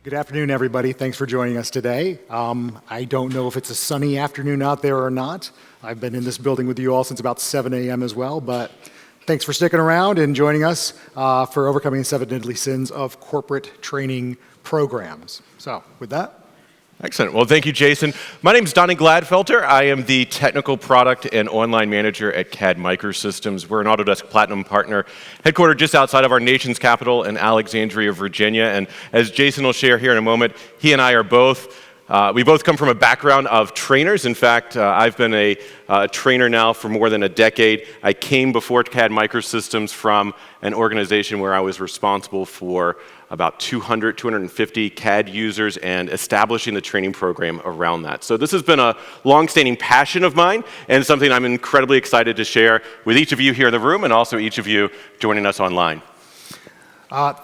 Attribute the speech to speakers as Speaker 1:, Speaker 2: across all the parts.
Speaker 1: Good afternoon, everybody. Thanks for joining us today. I don't know if it's a sunny afternoon out there or not. I've been in this building with you all since about 7 a.m. as well, but thanks for sticking around and joining us for Overcoming the 7 Deadly Sins of Corporate Training Programs. So, with that.
Speaker 2: Excellent. Well, thank you, Jason. My name is Donnie Gladfelter. I am the Technical Product and Online Manager at CAD Microsystems. We're an Autodesk Platinum partner, headquartered just outside of our nation's capital in Alexandria, Virginia. And as Jason will share here in a moment, he and I are we both come from a background of trainers. In fact, I've been a trainer now for more than a decade. I came before CAD Microsystems from an organization where I was responsible for about 250 CAD users and establishing the training program around that. So this has been a long-standing passion of mine and something I'm incredibly excited to share with each of you here in the room and also each of you joining us online.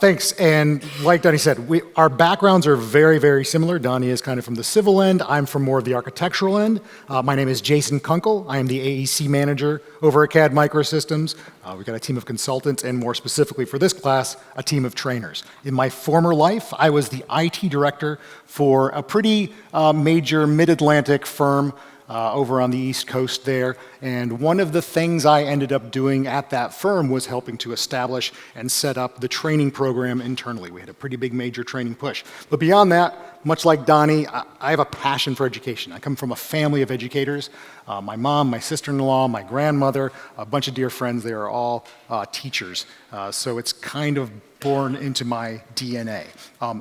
Speaker 1: Thanks. And like Donnie said, our backgrounds are very, very similar. Donnie is kind of from the civil end. I'm from more of the architectural end. My name is Jason Kunkel. I am the AEC manager over at CAD Microsystems. We've got a team of consultants and more specifically for this class, a team of trainers. In my former life, I was the IT director for a pretty major mid-Atlantic firm over on the East Coast there. And one of the things I ended up doing at that firm was helping to establish and set up the training program internally. We had a pretty big major training push. But beyond that, much like Donnie, I have a passion for education. I come from a family of educators. My mom, my sister-in-law, my grandmother, a bunch of dear friends, they are all teachers. So it's kind of born into my DNA.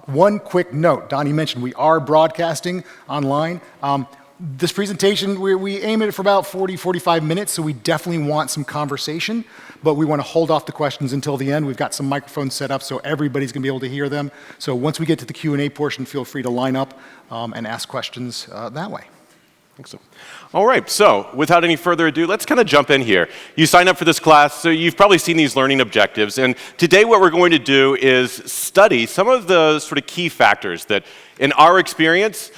Speaker 1: One quick note, Donnie mentioned we are broadcasting online. This presentation, we aim it for about 40-45 minutes, so we definitely want some conversation, but we want to hold off the questions until the end. We've got some microphones set up so everybody's going to be able to hear them. So once we get to the Q&A portion, feel free to line up and ask questions that way.
Speaker 2: Excellent. All right, so without any further ado, let's kind of jump in here. You signed up for this class, so you've probably seen these learning objectives, and today what we're going to do is study some of the sort of key factors that, in our experience,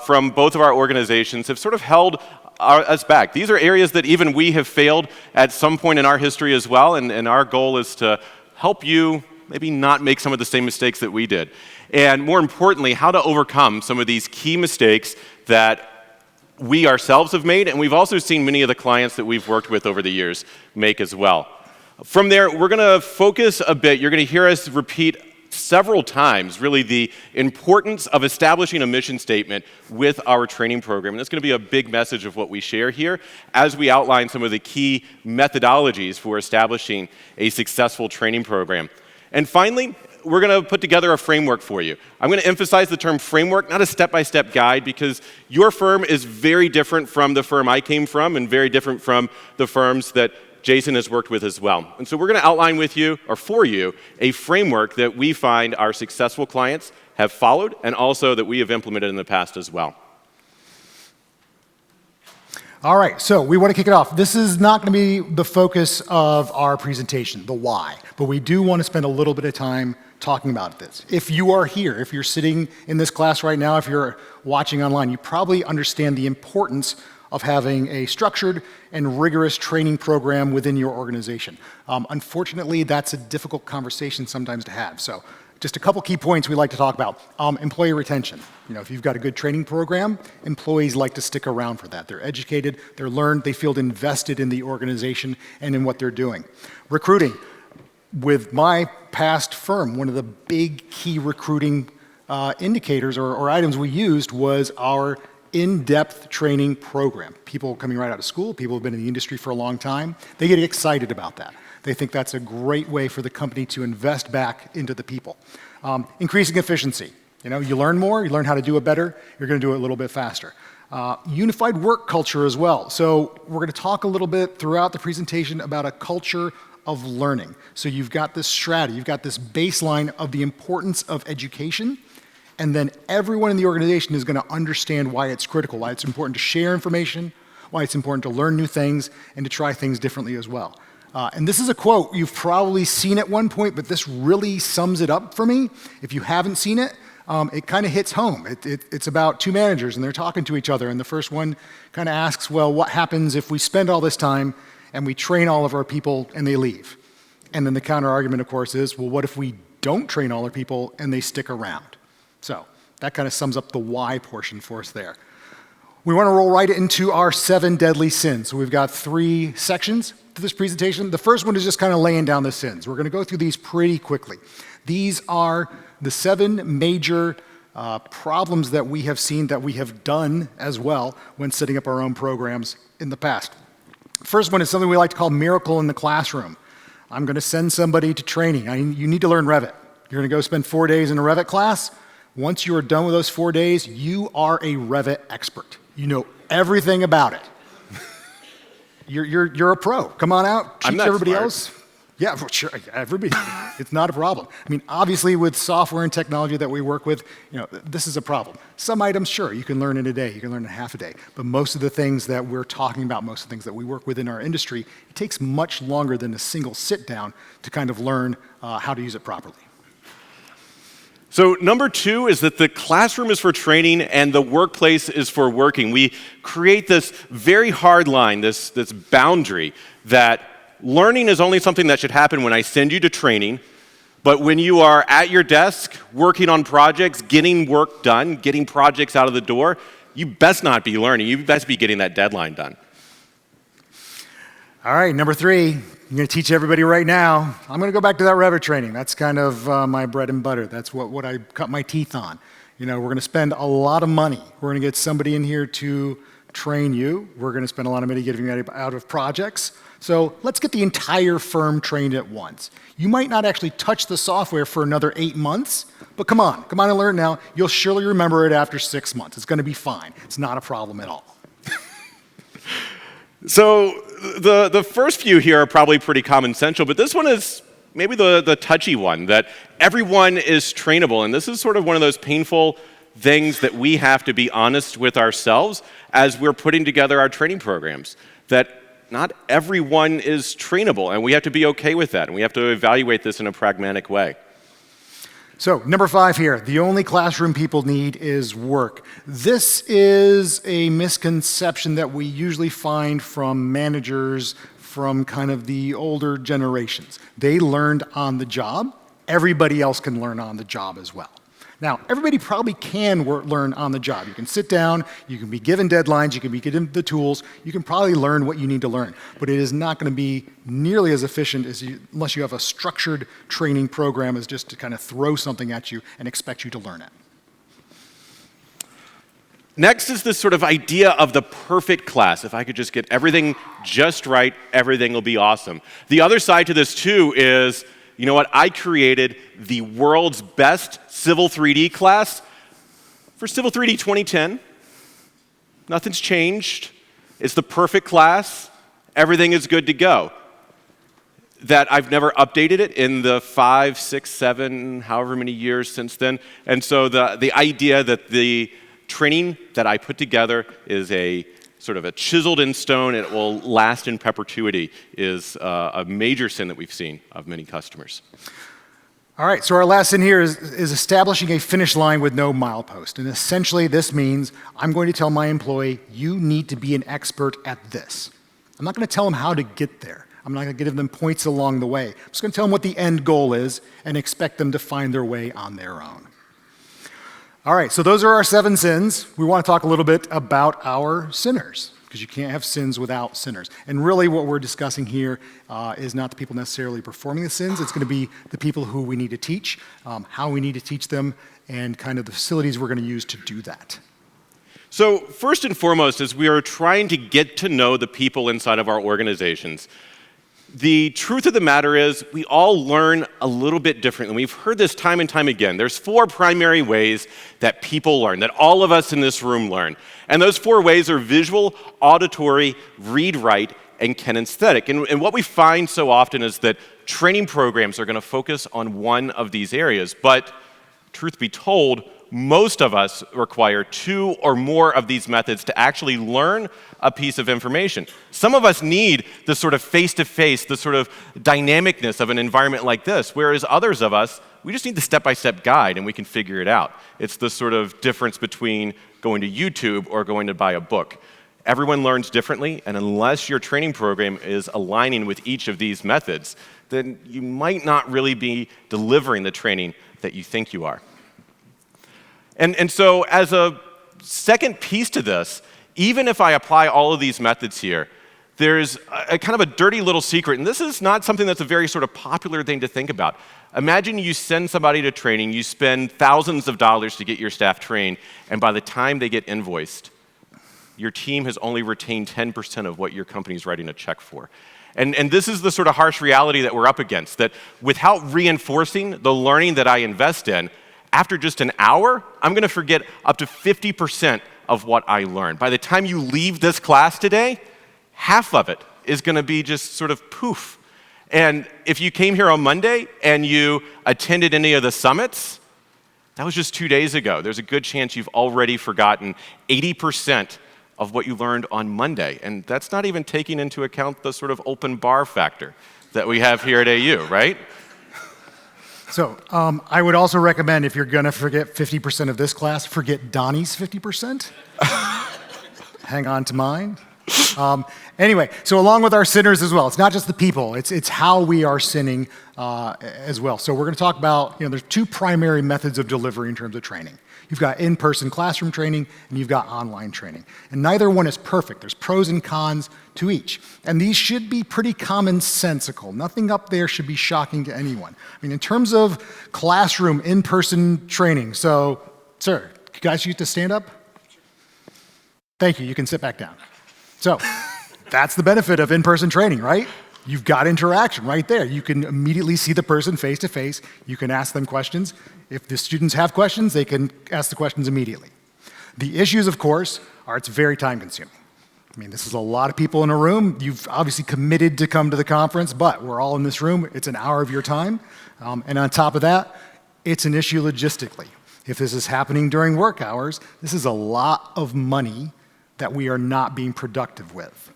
Speaker 2: from both of our organizations, have sort of held us back. These are areas that even we have failed at some point in our history as well, and our goal is to help you maybe not make some of the same mistakes that we did. And more importantly, how to overcome some of these key mistakes that we ourselves have made, and we've also seen many of the clients that we've worked with over the years make as well. From there, we're going to focus a bit. You're going to hear us repeat several times, really, the importance of establishing a mission statement with our training program. And that's going to be a big message of what we share here as we outline some of the key methodologies for establishing a successful training program. And finally, we're going to put together a framework for you. I'm going to emphasize the term framework, not a step-by-step guide, because your firm is very different from the firm I came from and very different from the firms that Jason has worked with as well. And so we're going to outline with you, or for you, a framework that we find our successful clients have followed and also that we have implemented in the past as well.
Speaker 1: All right, so we want to kick it off. This is not going to be the focus of our presentation, the why, but we do want to spend a little bit of time talking about this. If you are here, if you're sitting in this class right now, if you're watching online, you probably understand the importance of having a structured and rigorous training program within your organization. Unfortunately, that's a difficult conversation sometimes to have. So just a couple key points we like to talk about. Employee retention. You know, if you've got a good training program, employees like to stick around for that. They're educated, they're learned, they feel invested in the organization and in what they're doing. Recruiting. With my past firm, one of the big key recruiting indicators or items we used was our in-depth training program. People coming right out of school, people who've been in the industry for a long time, they get excited about that. They think that's a great way for the company to invest back into the people. Increasing efficiency. You know, you learn more, you learn how to do it better, you're going to do it a little bit faster. Unified work culture as well. So we're going to talk a little bit throughout the presentation about a culture of learning. So you've got this strata, you've got this baseline of the importance of education, and then everyone in the organization is going to understand why it's critical, why it's important to share information, why it's important to learn new things, and to try things differently as well. And this is a quote you've probably seen at one point, but this really sums it up for me. If you haven't seen it, it kind of hits home. It's about two managers, and they're talking to each other, and the first one kind of asks, well, what happens if we spend all this time and we train all of our people and they leave? And then the counter argument, of course, is, well, what if we don't train all our people and they stick around? So that kind of sums up the why portion for us there. We want to roll right into our 7 deadly sins. So we've got 3 sections to this presentation. The first one is just kind of laying down the sins. We're going to go through these pretty quickly. These are the 7 major problems that we have seen, that we have done as well when setting up our own programs in the past. First one is something we like to call miracle in the classroom. I'm going to send somebody to training. You need to learn Revit. You're going to go spend 4 days in a Revit class. Once you are done with those 4 days, you are a Revit expert. You know everything about it. You're a pro. Come on out, teach everybody else. Yeah, for sure. Everybody. It's not a problem. I mean, obviously, with software and technology that we work with, this is a problem. Some items, sure, you can learn in a day, you can learn in half a day. But most of the things that we're talking about, most of the things that we work with in our industry, it takes much longer than a single sit down to kind of learn how to use it properly.
Speaker 2: So number 2 is that the classroom is for training and the workplace is for working. We create this very hard line, this boundary that learning is only something that should happen when I send you to training, but when you are at your desk, working on projects, getting work done, getting projects out of the door, you best not be learning. You best be getting that deadline done.
Speaker 1: All right, number 3, I'm going to teach everybody right now. I'm going to go back to that Revit training. That's kind of my bread and butter. That's what I cut my teeth on. We're going to spend a lot of money. We're going to get somebody in here to train you. We're going to spend a lot of money getting you out of projects. So let's get the entire firm trained at once. You might not actually touch the software for another 8 months, but come on and learn now. You'll surely remember it after 6 months. It's going to be fine. It's not a problem at all.
Speaker 2: So the first few here are probably pretty common sense, but this one is maybe the touchy one, that everyone is trainable. And this is sort of one of those painful things that we have to be honest with ourselves as we're putting together our training programs, that not everyone is trainable, and we have to be okay with that, and we have to evaluate this in a pragmatic way.
Speaker 1: So, number 5 here, the only classroom people need is work. This is a misconception that we usually find from managers from kind of the older generations. They learned on the job. Everybody else can learn on the job as well. Now, everybody probably can learn on the job. You can sit down, you can be given deadlines, you can be given the tools, you can probably learn what you need to learn. But it is not going to be nearly as efficient unless you have a structured training program as just to kind of throw something at you and expect you to learn it.
Speaker 2: Next is this sort of idea of the perfect class. If I could just get everything just right, everything will be awesome. The other side to this, too, is, you know what? I created the world's best Civil 3D class for Civil 3D 2010. Nothing's changed. It's the perfect class. Everything is good to go. That I've never updated it in the 5, 6, 7, however many years since then. And so the idea that the training that I put together is a sort of a chiseled in stone and it will last in perpetuity is a major sin that we've seen of many customers.
Speaker 1: All right, so our last sin here is establishing a finish line with no milepost. And essentially this means I'm going to tell my employee, you need to be an expert at this. I'm not going to tell them how to get there. I'm not going to give them points along the way. I'm just going to tell them what the end goal is and expect them to find their way on their own. All right, so those are our 7 sins. We want to talk a little bit about our sinners, because you can't have sins without sinners. And really what we're discussing here is not the people necessarily performing the sins. It's going to be the people who we need to teach, how we need to teach them, and kind of the facilities we're going to use to do that.
Speaker 2: So first and foremost, as we are trying to get to know the people inside of our organizations, the truth of the matter is we all learn a little bit differently. We've heard this time and time again. There's 4 primary ways that people learn, that all of us in this room learn. And those 4 ways are visual, auditory, read, write, and kinesthetic. And what we find so often is that training programs are going to focus on one of these areas. But truth be told, most of us require 2 or more of these methods to actually learn a piece of information. Some of us need the sort of face-to-face, the sort of dynamicness of an environment like this, whereas others of us, we just need the step-by-step guide and we can figure it out. It's the sort of difference between going to YouTube or going to buy a book. Everyone learns differently, and unless your training program is aligning with each of these methods, then you might not really be delivering the training that you think you are. And so as a second piece to this, even if I apply all of these methods here, there's a kind of a dirty little secret, and this is not something that's a very sort of popular thing to think about. Imagine you send somebody to training, you spend thousands of dollars to get your staff trained, and by the time they get invoiced, your team has only retained 10% of what your company's writing a check for. And this is the sort of harsh reality that we're up against, that without reinforcing the learning that I invest in, after just an hour, I'm going to forget up to 50% of what I learned. By the time you leave this class today, half of it is going to be just sort of poof. And if you came here on Monday and you attended any of the summits, that was just 2 days ago. There's a good chance you've already forgotten 80% of what you learned on Monday. And that's not even taking into account the sort of open bar factor that we have here at AU, right?
Speaker 1: So I would also recommend, if you're going to forget 50% of this class, forget Donnie's 50%. Hang on to mine. Anyway, so along with our sinners as well, it's not just the people, it's how we are sinning as well. So we're going to talk about, there's two primary methods of delivery in terms of training. You've got in-person classroom training, and you've got online training. And neither one is perfect. There's pros and cons to each. And these should be pretty commonsensical. Nothing up there should be shocking to anyone. I mean, in terms of classroom, in-person training, so, sir, you guys used to stand up? Thank you. You can sit back down. So that's the benefit of in-person training, right? You've got interaction right there. You can immediately see the person face to face. You can ask them questions. If the students have questions, they can ask the questions immediately. The issues, of course, are it's very time consuming. I mean, this is a lot of people in a room. You've obviously committed to come to the conference, but we're all in this room. It's an hour of your time. And on top of that, it's an issue logistically. If this is happening during work hours, this is a lot of money that we are not being productive with.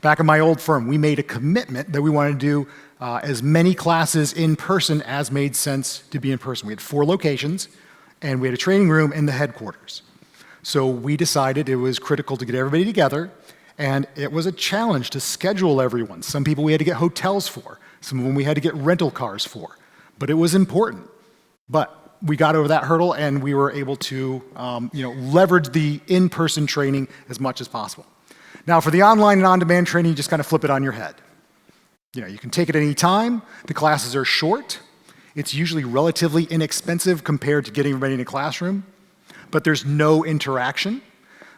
Speaker 1: Back in my old firm, we made a commitment that we wanted to do as many classes in person as made sense to be in person. We had 4 locations, and we had a training room in the headquarters. So we decided it was critical to get everybody together, and it was a challenge to schedule everyone. Some people we had to get hotels for, some of them we had to get rental cars for, but it was important. But we got over that hurdle, and we were able to leverage the in-person training as much as possible. Now, for the online and on-demand training, you just kind of flip it on your head. You can take it any time. The classes are short. It's usually relatively inexpensive compared to getting everybody in a classroom, but there's no interaction.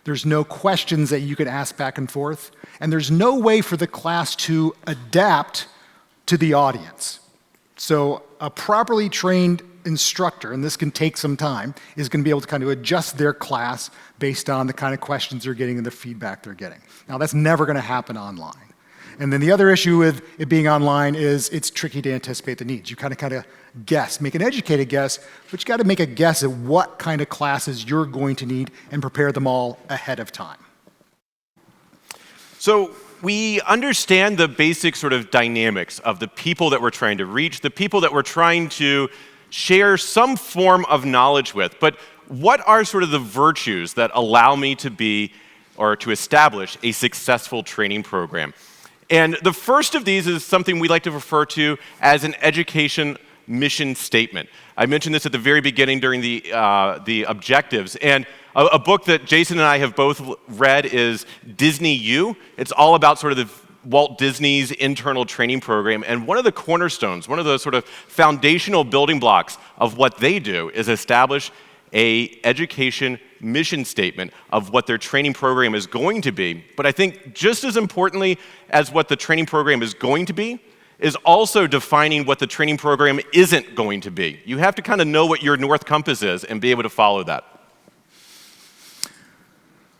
Speaker 1: There's no questions that you can ask back and forth, and there's no way for the class to adapt to the audience. So a properly trained instructor, and this can take some time, is going to be able to kind of adjust their class based on the kind of questions they're getting and the feedback they're getting. Now, that's never going to happen online. And then the other issue with it being online is it's tricky to anticipate the needs. You kind of guess, make an educated guess, but you got to make a guess at what kind of classes you're going to need and prepare them all ahead of time.
Speaker 2: So we understand the basic sort of dynamics of the people that we're trying to reach, the people that we're trying to share some form of knowledge with, but what are sort of the virtues that allow me to be or to establish a successful training program? And the first of these is something we like to refer to as an education mission statement. I mentioned this at the very beginning during the objectives, and a book that Jason and I have both read is Disney U. It's all about sort of the Walt Disney's internal training program, and one of the cornerstones, one of the sort of foundational building blocks of what they do is establish a education mission statement of what their training program is going to be. But I think just as importantly as what the training program is going to be is also defining what the training program isn't going to be. You have to kind of know what your North Compass is and be able to follow that.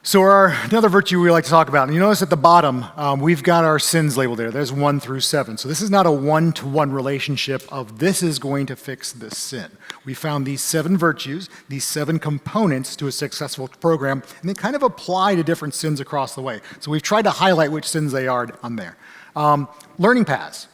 Speaker 1: So another virtue we like to talk about, and you notice at the bottom, we've got our sins labeled there. There's 1 through 7. So this is not a one-to-one relationship of this is going to fix this sin. We found these 7 virtues, these 7 components to a successful program, and they kind of apply to different sins across the way. So we've tried to highlight which sins they are on there. Learning paths.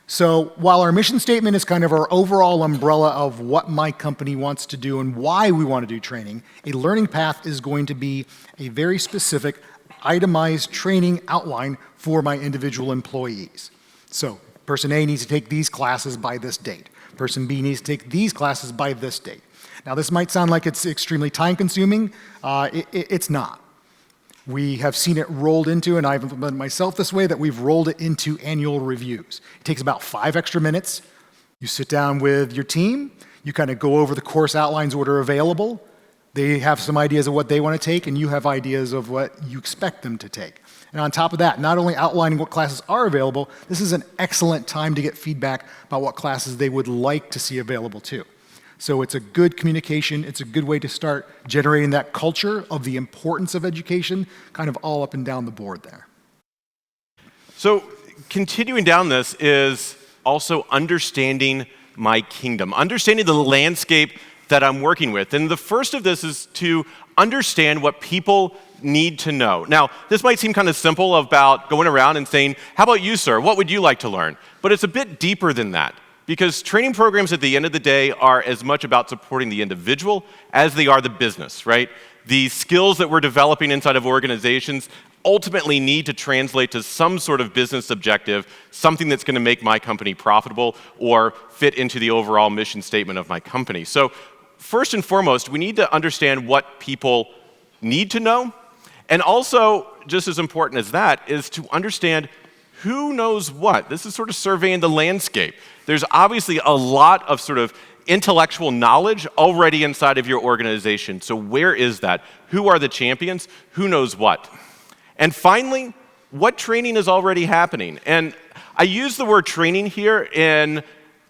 Speaker 1: So while our mission statement is kind of our overall umbrella of what my company wants to do and why we want to do training, a learning path is going to be a very specific, itemized training outline for my individual employees. So person A needs to take these classes by this date. Person B needs to take these classes by this date. Now, this might sound like it's extremely time-consuming. It's not. We have seen it rolled into, and I've implemented myself this way, that we've rolled it into annual reviews. It takes about 5 extra minutes. You sit down with your team, you kind of go over the course outlines, what are available. They have some ideas of what they want to take, and you have ideas of what you expect them to take. And on top of that, not only outlining what classes are available, this is an excellent time to get feedback about what classes they would like to see available too. So it's a good communication, it's a good way to start generating that culture of the importance of education, kind of all up and down the board there.
Speaker 2: So continuing down this is also understanding my kingdom, understanding the landscape that I'm working with. And the first of this is to understand what people need to know. Now, this might seem kind of simple about going around and saying, how about you, sir? What would you like to learn? But it's a bit deeper than that. Because training programs at the end of the day are as much about supporting the individual as they are the business, right? The skills that we're developing inside of organizations ultimately need to translate to some sort of business objective, something that's going to make my company profitable or fit into the overall mission statement of my company. So first and foremost, we need to understand what people need to know. And also, just as important as that, is to understand who knows what. This is sort of surveying the landscape. There's obviously a lot of sort of intellectual knowledge already inside of your organization. So where is that? Who are the champions? Who knows what? And finally, what training is already happening? And I use the word training here in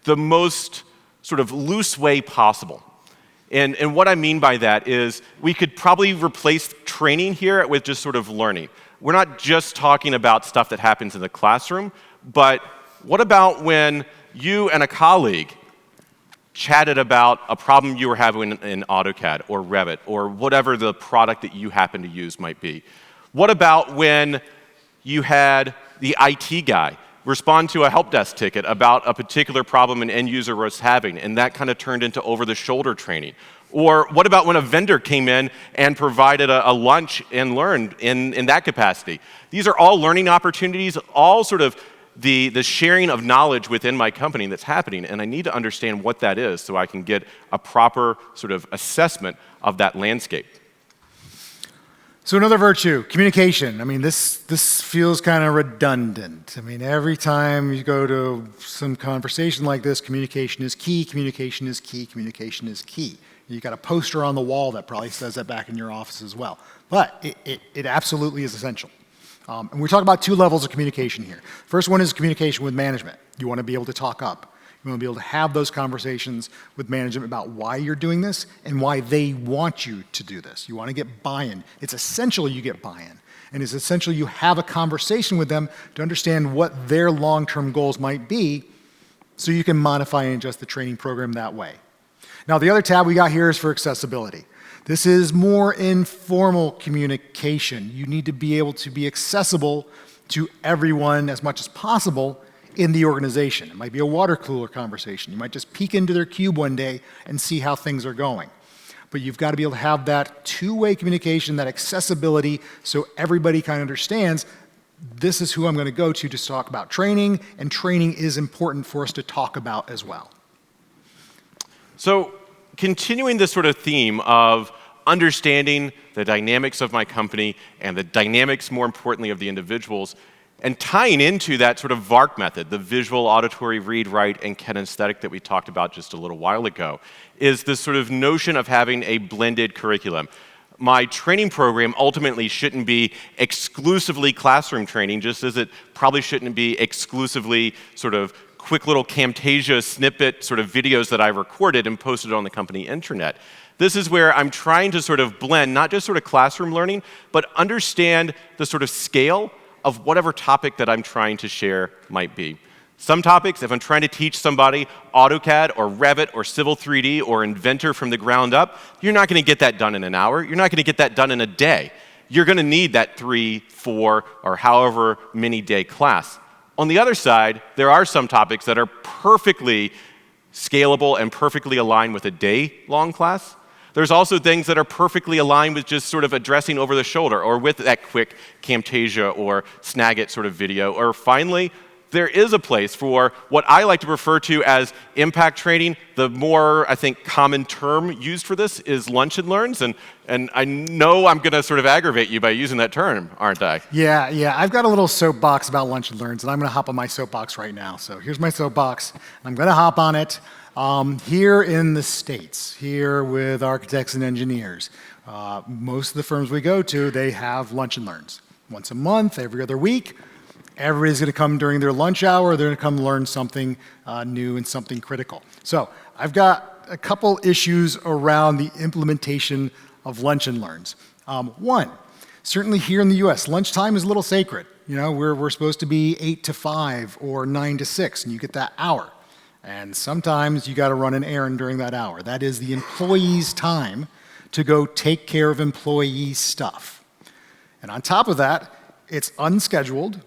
Speaker 2: the most sort of loose way possible. And what I mean by that is we could probably replace training here with just sort of learning. We're not just talking about stuff that happens in the classroom, but what about when you and a colleague chatted about a problem you were having in AutoCAD or Revit or whatever the product that you happen to use might be? What about when you had the IT guy respond to a help desk ticket about a particular problem an end user was having, and that kind of turned into over-the-shoulder training? Or what about when a vendor came in and provided a lunch and learned in that capacity? These are all learning opportunities, all sort of the sharing of knowledge within my company that's happening, and I need to understand what that is so I can get a proper sort of assessment of that landscape.
Speaker 1: So another virtue, communication. I mean, this feels kind of redundant. I mean, every time you go to some conversation like this, communication is key, communication is key, communication is key. You got a poster on the wall that probably says that back in your office as well. But it absolutely is essential. And we're talking about 2 levels of communication here. First one is communication with management. You want to be able to talk up. You want to be able to have those conversations with management about why you're doing this and why they want you to do this. You want to get buy-in. It's essential you get buy-in. And it's essential you have a conversation with them to understand what their long-term goals might be so you can modify and adjust the training program that way. Now, the other tab we got here is for accessibility. This is more informal communication. You need to be able to be accessible to everyone as much as possible in the organization. It might be a water cooler conversation. You might just peek into their cube one day and see how things are going. But you've got to be able to have that 2-way communication, that accessibility, so everybody kind of understands this is who I'm going to go to talk about training, and training is important for us to talk about as well.
Speaker 2: So continuing this sort of theme of understanding the dynamics of my company and the dynamics, more importantly, of the individuals, and tying into that sort of VARC method, the visual, auditory, read, write, and kinesthetic that we talked about just a little while ago, is this sort of notion of having a blended curriculum. My training program ultimately shouldn't be exclusively classroom training, just as it probably shouldn't be exclusively sort of quick little Camtasia snippet sort of videos that I recorded and posted on the company intranet. This is where I'm trying to sort of blend not just sort of classroom learning, but understand the sort of scale of whatever topic that I'm trying to share might be. Some topics, if I'm trying to teach somebody AutoCAD or Revit or Civil 3D or Inventor from the ground up, you're not going to get that done in an hour. You're not going to get that done in a day. You're going to need that 3, 4, or however many day class. On the other side, there are some topics that are perfectly scalable and perfectly aligned with a day-long class. There's also things that are perfectly aligned with just sort of addressing over the shoulder or with that quick Camtasia or Snagit sort of video. Or finally, there is a place for what I like to refer to as impact training. The more, I think, common term used for this is lunch and learns, and I know I'm going to sort of aggravate you by using that term, aren't I?
Speaker 1: Yeah. I've got a little soapbox about lunch and learns, and I'm going to hop on my soapbox right now. So here's my soapbox. I'm going to hop on it. Here in the States, here with architects and engineers, most of the firms we go to, they have lunch and learns. Once a month, every other week, everybody's going to come during their lunch hour. They're going to come learn something new and something critical. So I've got a couple issues around the implementation of lunch and learns. One, certainly here in the US, lunchtime is a little sacred. You know, we're supposed to be 8 to 5 or 9 to 6, and you get that hour. And sometimes you got to run an errand during that hour. That is the employee's time to go take care of employee stuff. And on top of that, it's unscheduled,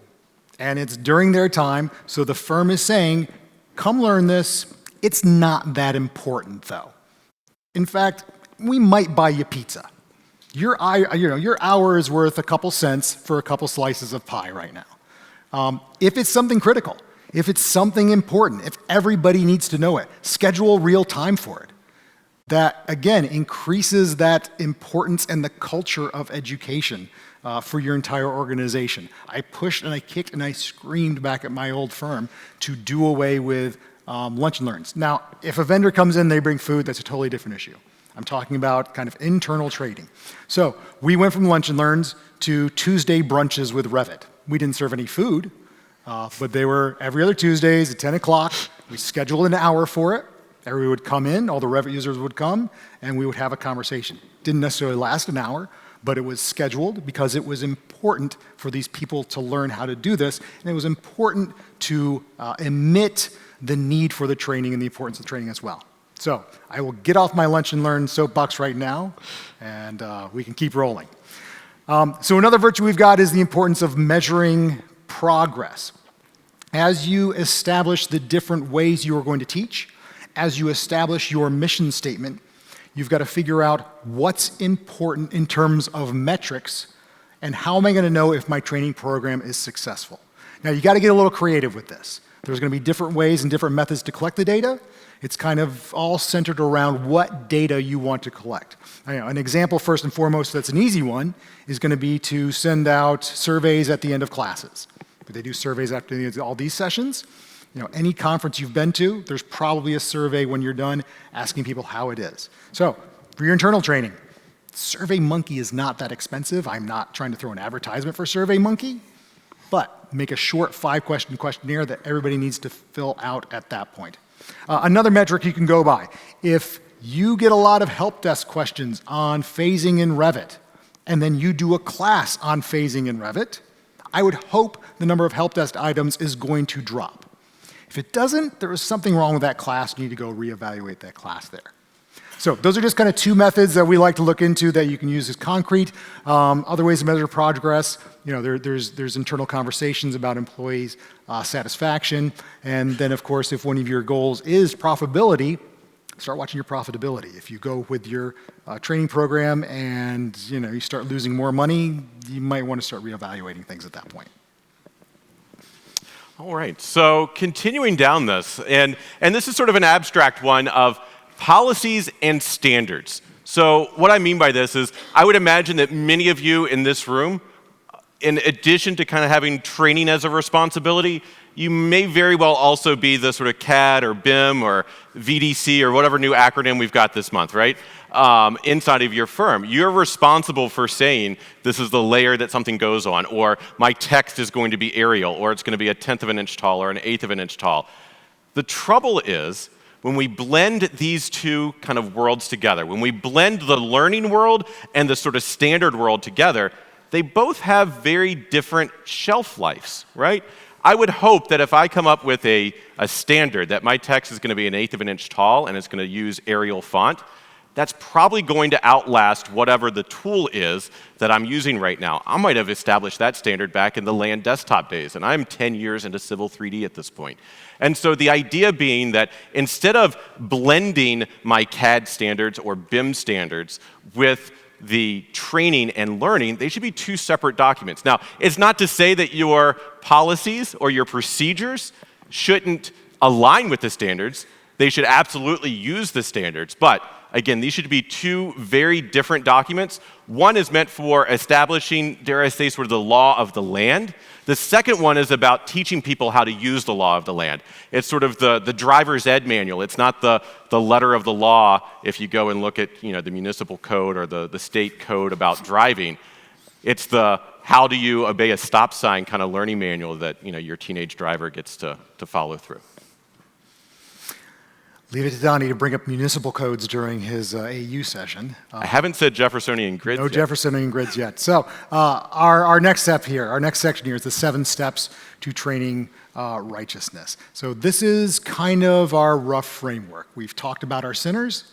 Speaker 1: and it's during their time, so the firm is saying, come learn this. It's not that important, though. In fact, we might buy you pizza. Your hour is worth a couple cents for a couple slices of pie right now. If it's something critical, if it's something important, if everybody needs to know it, schedule real time for it. That, again, increases that importance and the culture of education for your entire organization. I pushed and I kicked and I screamed back at my old firm to do away with lunch and learns. Now, if a vendor comes in, they bring food, that's a totally different issue. I'm talking about kind of internal trading. So we went from lunch and learns to Tuesday brunches with Revit. We didn't serve any food, but they were every other Tuesdays at 10 o'clock. We scheduled an hour for it. Everybody would come in, all the Revit users would come, and we would have a conversation. Didn't necessarily last an hour, but it was scheduled because it was important for these people to learn how to do this, and it was important to emit the need for the training and the importance of training as well. So I will get off my lunch and learn soapbox right now, and we can keep rolling. So another virtue we've got is the importance of measuring progress. As you establish the different ways you are going to teach, as you establish your mission statement, you've got to figure out what's important in terms of metrics and how am I going to know if my training program is successful. Now, you got to get a little creative with this. There's going to be different ways and different methods to collect the data. It's kind of all centered around what data you want to collect. An example, first and foremost, that's an easy one, is going to be to send out surveys at the end of classes. But they do surveys after the end of all these sessions. Any conference you've been to, there's probably a survey when you're done asking people how it is. So, for your internal training, SurveyMonkey is not that expensive. I'm not trying to throw an advertisement for SurveyMonkey, but make a short 5-question questionnaire that everybody needs to fill out at that point. Another metric you can go by, if you get a lot of help desk questions on phasing in Revit, and then you do a class on phasing in Revit, I would hope the number of help desk items is going to drop. If it doesn't, there is something wrong with that class. You need to go reevaluate that class there. So those are just kind of two methods that we like to look into that you can use as concrete. Other ways to measure progress, there's internal conversations about employees' satisfaction. And then, of course, if one of your goals is profitability, start watching your profitability. If you go with your training program and you start losing more money, you might want to start reevaluating things at that point.
Speaker 2: All right, so continuing down this, and this is sort of an abstract one of policies and standards. So what I mean by this is I would imagine that many of you in this room, in addition to kind of having training as a responsibility, you may very well also be the sort of CAD or BIM or VDC or whatever new acronym we've got this month, right? Inside of your firm. You're responsible for saying this is the layer that something goes on, or my text is going to be Arial, or it's going to be 1/10 of an inch tall or 1/8 of an inch tall. The trouble is when we blend these two kind of worlds together, when we blend the learning world and the sort of standard world together, they both have very different shelf lives, right? I would hope that if I come up with a standard that my text is going to be 1/8 of an inch tall and it's going to use Arial font, that's probably going to outlast whatever the tool is that I'm using right now. I might have established that standard back in the LAN desktop days, and I'm 10 years into Civil 3D at this point. And so the idea being that instead of blending my CAD standards or BIM standards with the training and learning, they should be two separate documents. Now, it's not to say that your policies or your procedures shouldn't align with the standards. They should absolutely use the standards. But again, these should be two very different documents. One is meant for establishing, dare I say, sort of the law of the land. The second one is about teaching people how to use the law of the land. It's sort of the driver's ed manual. It's not the letter of the law if you go and look at the municipal code or the state code about driving. It's the how do you obey a stop sign kind of learning manual that your teenage driver gets to follow through.
Speaker 1: Leave it to Donnie to bring up municipal codes during his AU session.
Speaker 2: I haven't said Jeffersonian grids
Speaker 1: No
Speaker 2: yet.
Speaker 1: Jeffersonian grids yet. So our next step here, our next section here is the 7 steps to training righteousness. So this is kind of our rough framework. We've talked about our sinners.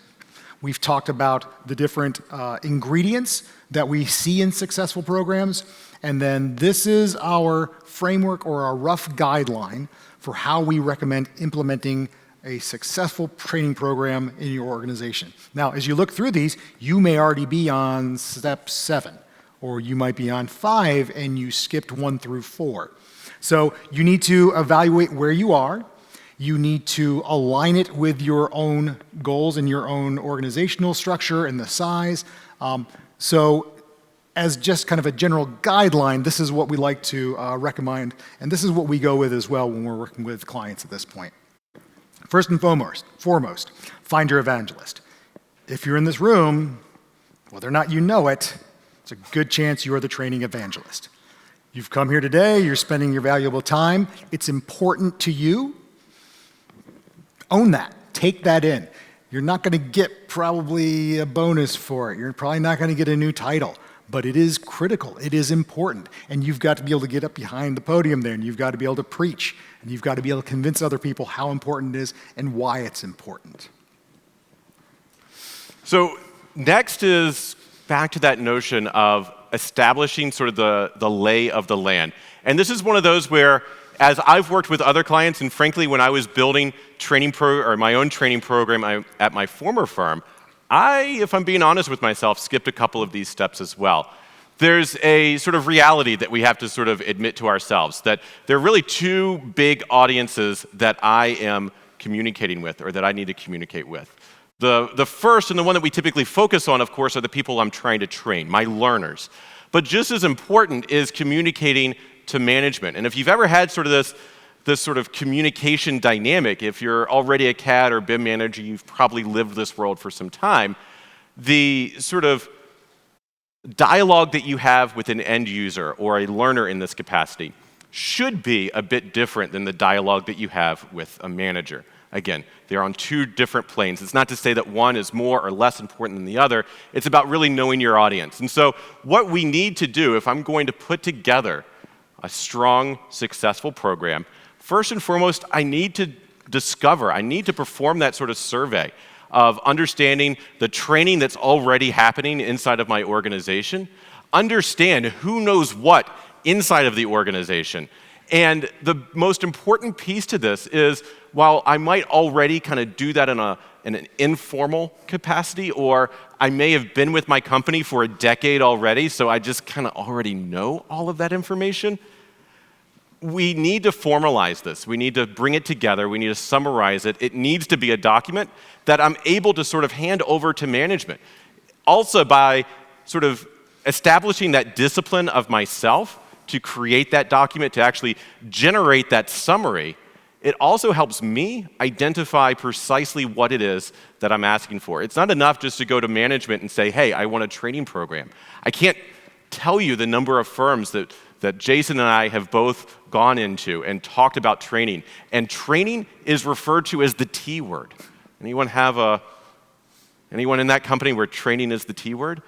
Speaker 1: We've talked about the different ingredients that we see in successful programs. And then this is our framework or our rough guideline for how we recommend implementing a successful training program in your organization. Now, as you look through these, you may already be on step 7, or you might be on 5 and you skipped 1 through 4. So you need to evaluate where you are. You need to align it with your own goals and your own organizational structure and the size. So as just kind of a general guideline, this is what we like to recommend, and this is what we go with as well when we're working with clients at this point. First and foremost, find your evangelist. If you're in this room, whether or not you know it, it's a good chance you are the training evangelist. You've come here today, you're spending your valuable time, it's important to you. Own that, take that in. You're not going to get probably a bonus for it. You're probably not going to get a new title, but it is critical, it is important, and you've got to be able to get up behind the podium there, and you've got to be able to preach, and you've got to be able to convince other people how important it is and why it's important.
Speaker 2: So next is back to that notion of establishing sort of the lay of the land. And this is one of those where, as I've worked with other clients, and frankly, when I was building my own training program at my former firm, if I'm being honest with myself, skipped a couple of these steps as well. There's a sort of reality that we have to sort of admit to ourselves, that there are really two big audiences that I am communicating with, or that I need to communicate with. The first, and the one that we typically focus on, of course, are the people I'm trying to train, my learners. But just as important is communicating to management. And if you've ever had sort of this sort of communication dynamic, if you're already a CAD or BIM manager, you've probably lived this world for some time, the sort of dialogue that you have with an end user or a learner in this capacity should be a bit different than the dialogue that you have with a manager. Again, they're on two different planes. It's not to say that one is more or less important than the other. It's about really knowing your audience. And so what we need to do, if I'm going to put together a strong, successful program, first and foremost, I need to perform that sort of survey of understanding the training that's already happening inside of my organization, understand who knows what inside of the organization. And the most important piece to this is, while I might already kind of do that in an informal capacity, or I may have been with my company for a decade already, so I just kind of already know all of that information, we need to formalize this. We need to bring it together. We need to summarize it. It needs to be a document that I'm able to sort of hand over to management. Also, by sort of establishing that discipline of myself to create that document, to actually generate that summary, it also helps me identify precisely what it is that I'm asking for. It's not enough just to go to management and say, hey, I want a training program. I can't tell you the number of firms that Jason and I have both gone into and talked about training. And training is referred to as the T word. Anyone in that company where training is the T word?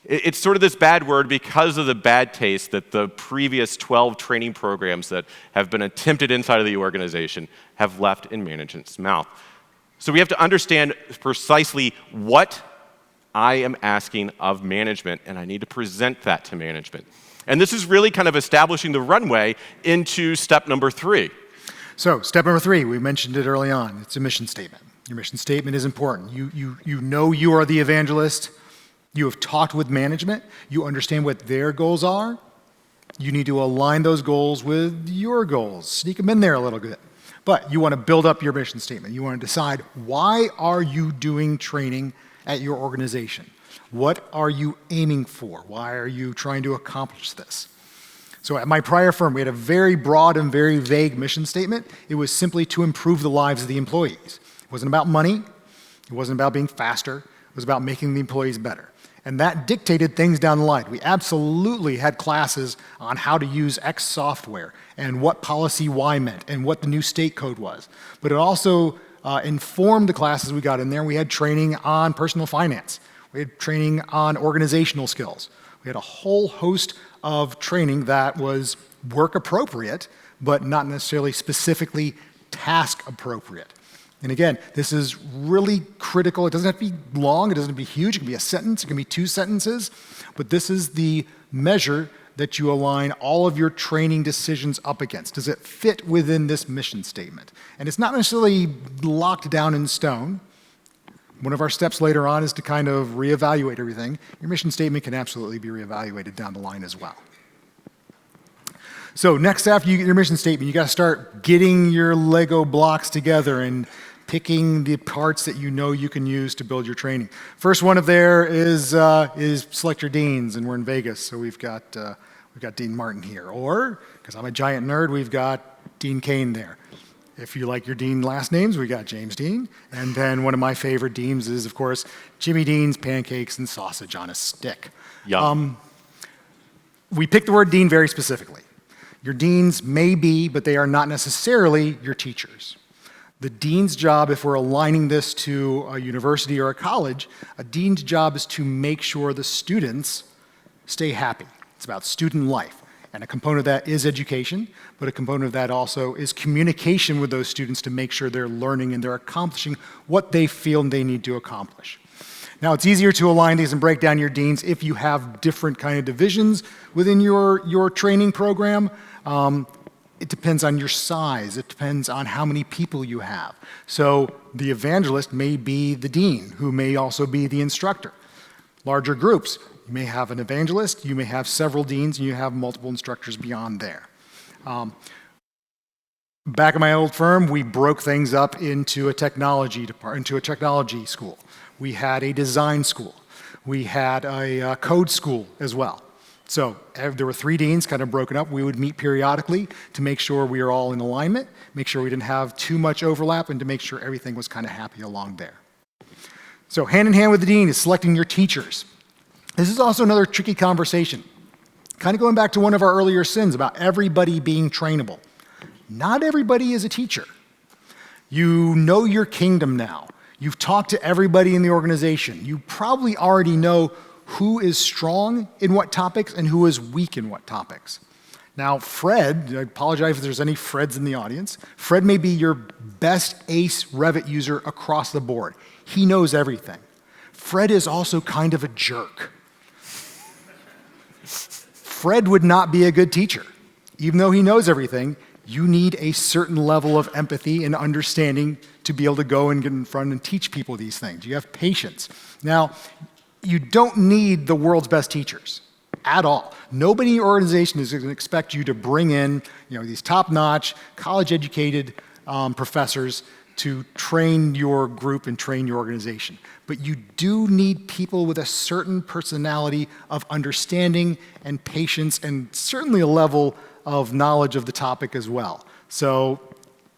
Speaker 2: It's sort of this bad word because of the bad taste that the previous 12 training programs that have been attempted inside of the organization have left in management's mouth. So we have to understand precisely what I am asking of management, and I need to present that to management. And this is really kind of establishing the runway into step number 3.
Speaker 1: So step number 3, we mentioned it early on. It's a mission statement. Your mission statement is important. You know you are the evangelist. You have talked with management. You understand what their goals are. You need to align those goals with your goals. Sneak them in there a little bit. But you want to build up your mission statement. You want to decide, why are you doing training at your organization? What are you aiming for? Why are you trying to accomplish this? So at my prior firm, we had a very broad and very vague mission statement. It was simply to improve the lives of the employees. It wasn't about money. It wasn't about being faster. It was about making the employees better. And that dictated things down the line. We absolutely had classes on how to use X software and what policy Y meant and what the new state code was. But it also informed the classes we got in there. We had training on personal finance. We had training on organizational skills. We had a whole host of training that was work appropriate, but not necessarily specifically task appropriate. And again, this is really critical. It doesn't have to be long. It doesn't have to be huge. It can be a sentence. It can be 2 sentences. But this is the measure that you align all of your training decisions up against. Does it fit within this mission statement? And it's not necessarily locked down in stone. One of our steps later on is to kind of reevaluate everything. Your mission statement can absolutely be reevaluated down the line as well. So next, after you get your mission statement, you got to start getting your Lego blocks together and picking the parts that you know you can use to build your training. First one of there is select your deans, and we're in Vegas, so we've got Dean Martin here. Or, because I'm a giant nerd, we've got Dean Kane there. If you like your Dean last names, we got James Dean. And then one of my favorite Deans is, of course, Jimmy Dean's Pancakes and Sausage on a Stick.
Speaker 2: Yum.
Speaker 1: We picked the word Dean very specifically. Your deans may be, but they are not necessarily your teachers. The dean's job, if we're aligning this to a university or a college, a dean's job is to make sure the students stay happy. It's about student life. And a component of that is education, but a component of that also is communication with those students to make sure they're learning and they're accomplishing what they feel they need to accomplish. Now, it's easier to align these and break down your deans if you have different kind of divisions within your training program. It depends on your size. It depends on how many people you have. So the evangelist may be the dean, who may also be the instructor. Larger groups, you may have an evangelist, you may have several deans, and you have multiple instructors beyond there. Back at my old firm, we broke things up into a technology school. We had a design school. We had a code school as well. So there were 3 deans kind of broken up. We would meet periodically to make sure we were all in alignment, make sure we didn't have too much overlap, and to make sure everything was kind of happy along there. So hand in hand with the dean is selecting your teachers. This is also another tricky conversation. Kind of going back to one of our earlier sins about everybody being trainable. Not everybody is a teacher. You know your kingdom now. You've talked to everybody in the organization. You probably already know who is strong in what topics and who is weak in what topics. Now, Fred, I apologize if there's any Freds in the audience. Fred may be your best ace Revit user across the board. He knows everything. Fred is also kind of a jerk. Fred would not be a good teacher. Even though he knows everything, you need a certain level of empathy and understanding to be able to go and get in front and teach people these things. You have patience. Now, you don't need the world's best teachers at all. Nobody in your organization is going to expect you to bring in, these top-notch, college-educated professors to train your group and train your organization. But you do need people with a certain personality of understanding and patience and certainly a level of knowledge of the topic as well. So